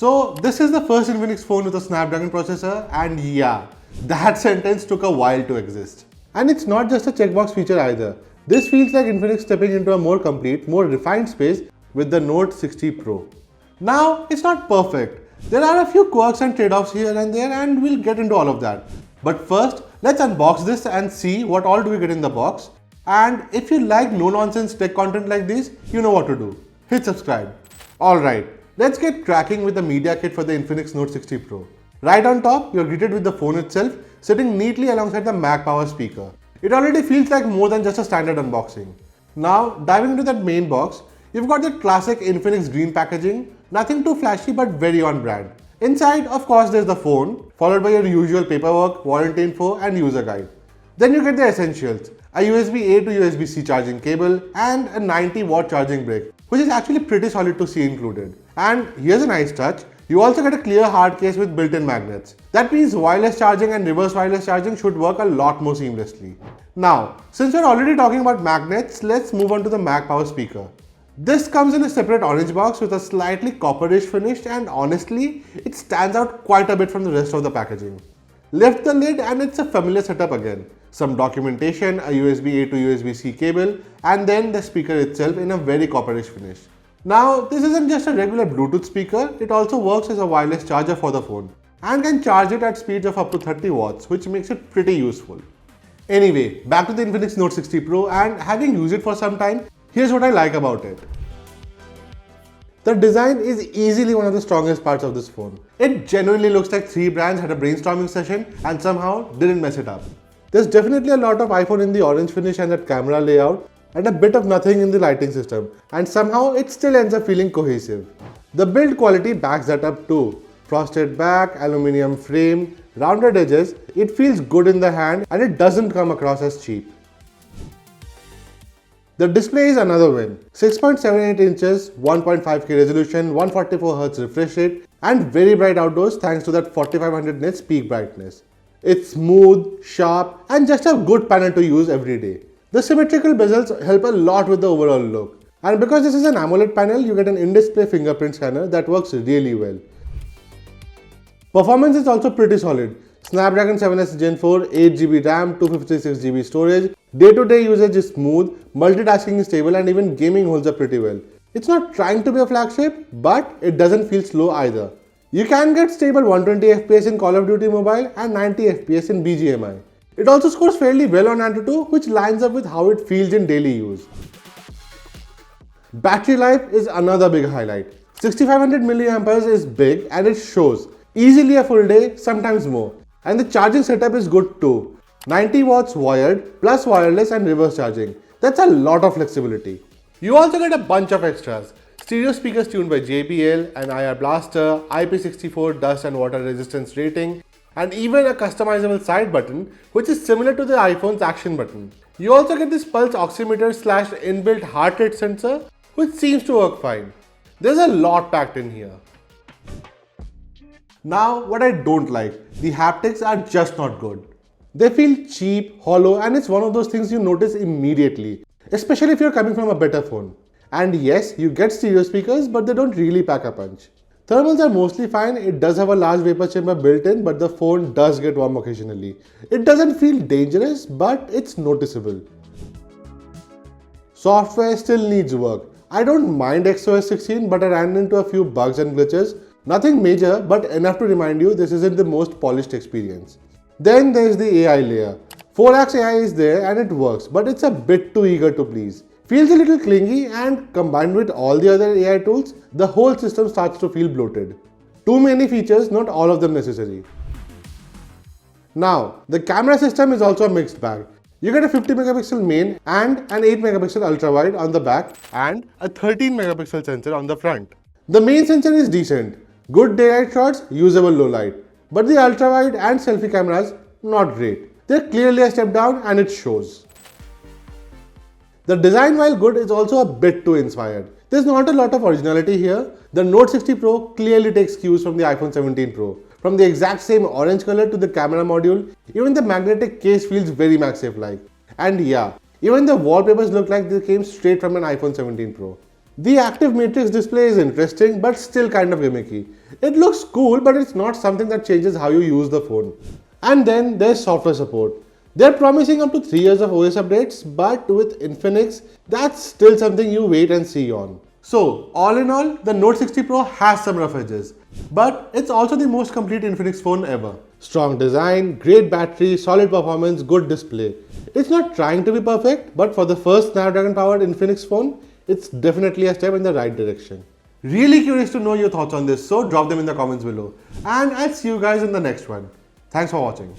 So this is the first Infinix phone with a Snapdragon processor, and yeah, that sentence took a while to exist. And it's not just a checkbox feature either. This feels like Infinix stepping into a more complete, more refined space with the Note 60 Pro. Now, it's not perfect. There are a few quirks and trade-offs here and there, and we'll get into all of that. But first, let's unbox this and see what all do we get in the box. And if you like no-nonsense tech content like this, you know what to do. Hit subscribe. Alright, let's get cracking with the media kit for the Infinix Note 60 Pro. Right on top, you're greeted with the phone itself, sitting neatly alongside the MagPower speaker. It already feels like more than just a standard unboxing. Now, diving into that main box, you've got the classic Infinix green packaging, nothing too flashy but very on brand. Inside, of course, there's the phone, followed by your usual paperwork, warranty info and user guide. Then you get the essentials, a USB-A to USB-C charging cable and a 90-watt charging brick, which is actually pretty solid to see included. And here's a nice touch, you also get a clear hard case with built-in magnets. That means wireless charging and reverse wireless charging should work a lot more seamlessly. Now, since we're already talking about magnets, let's move on to the MagPower speaker. This comes in a separate orange box with a slightly copperish finish, and honestly, it stands out quite a bit from the rest of the packaging. Lift the lid and it's a familiar setup again. Some documentation, a USB-A to USB-C cable, and then the speaker itself in a very copperish finish. Now, this isn't just a regular Bluetooth speaker, it also works as a wireless charger for the phone and can charge it at speeds of up to 30 watts, which makes it pretty useful. Anyway, back to the Infinix Note 60 Pro, and having used it for some time, here's what I like about it. The design is easily one of the strongest parts of this phone. It genuinely looks like three brands had a brainstorming session and somehow didn't mess it up. There's definitely a lot of iPhone in the orange finish and that camera layout, and a bit of nothing in the lighting system, and somehow it still ends up feeling cohesive. The build quality backs that up too. Frosted back, aluminium frame, rounded edges, it feels good in the hand and it doesn't come across as cheap. The display is another win. 6.78 inches, 1.5K resolution, 144Hz refresh rate, and very bright outdoors thanks to that 4500 nits peak brightness. It's smooth, sharp, and just a good panel to use every day. The symmetrical bezels help a lot with the overall look. And because this is an AMOLED panel, you get an in-display fingerprint scanner that works really well. Performance is also pretty solid. Snapdragon 7S Gen 4, 8GB RAM, 256GB storage. Day-to-day usage is smooth, multitasking is stable, and even gaming holds up pretty well. It's not trying to be a flagship, but it doesn't feel slow either. You can get stable 120 FPS in Call of Duty Mobile and 90 FPS in BGMI. It also scores fairly well on Antutu, which lines up with how it feels in daily use. Battery life is another big highlight. 6500 mAh is big and it shows. Easily a full day, sometimes more. And the charging setup is good too. 90 watts wired, plus wireless and reverse charging. That's a lot of flexibility. You also get a bunch of extras. Stereo speakers tuned by JBL, an IR blaster, IP64 dust and water resistance rating, and even a customizable side button, which is similar to the iPhone's action button. You also get this pulse oximeter / inbuilt heart rate sensor, which seems to work fine. There's a lot packed in here. Now, what I don't like, the haptics are just not good. They feel cheap, hollow, and it's one of those things you notice immediately, especially if you're coming from a better phone. And yes, you get stereo speakers, but they don't really pack a punch. Thermals are mostly fine, it does have a large vapor chamber built in, but the phone does get warm occasionally. It doesn't feel dangerous, but it's noticeable. Software still needs work. I don't mind XOS 16, but I ran into a few bugs and glitches. Nothing major, but enough to remind you this isn't the most polished experience. Then there's the AI layer. 4x AI is there and it works, but it's a bit too eager to please. Feels a little clingy, and combined with all the other AI tools, the whole system starts to feel bloated. Too many features, not all of them necessary. Now, the camera system is also a mixed bag. You get a 50 megapixel main and an 8 megapixel ultra wide on the back and a 13 megapixel sensor on the front. The main sensor is decent. Good daylight shots, usable low light. But the ultra wide and selfie cameras, not great. They're clearly a step down and it shows. The design, while good, is also a bit too inspired. There's not a lot of originality here. The Note 60 Pro clearly takes cues from the iPhone 17 Pro. From the exact same orange color to the camera module, even the magnetic case feels very MagSafe-like. And yeah, even the wallpapers look like they came straight from an iPhone 17 Pro. The active matrix display is interesting but still kind of gimmicky. It looks cool, but it's not something that changes how you use the phone. And then there's software support. They're promising up to 3 years of OS updates, but with Infinix, that's still something you wait and see on. So, all in all, the Note 60 Pro has some rough edges, but it's also the most complete Infinix phone ever. Strong design, great battery, solid performance, good display. It's not trying to be perfect, but for the first Snapdragon powered Infinix phone, it's definitely a step in the right direction. Really curious to know your thoughts on this, so drop them in the comments below. And I'll see you guys in the next one. Thanks for watching.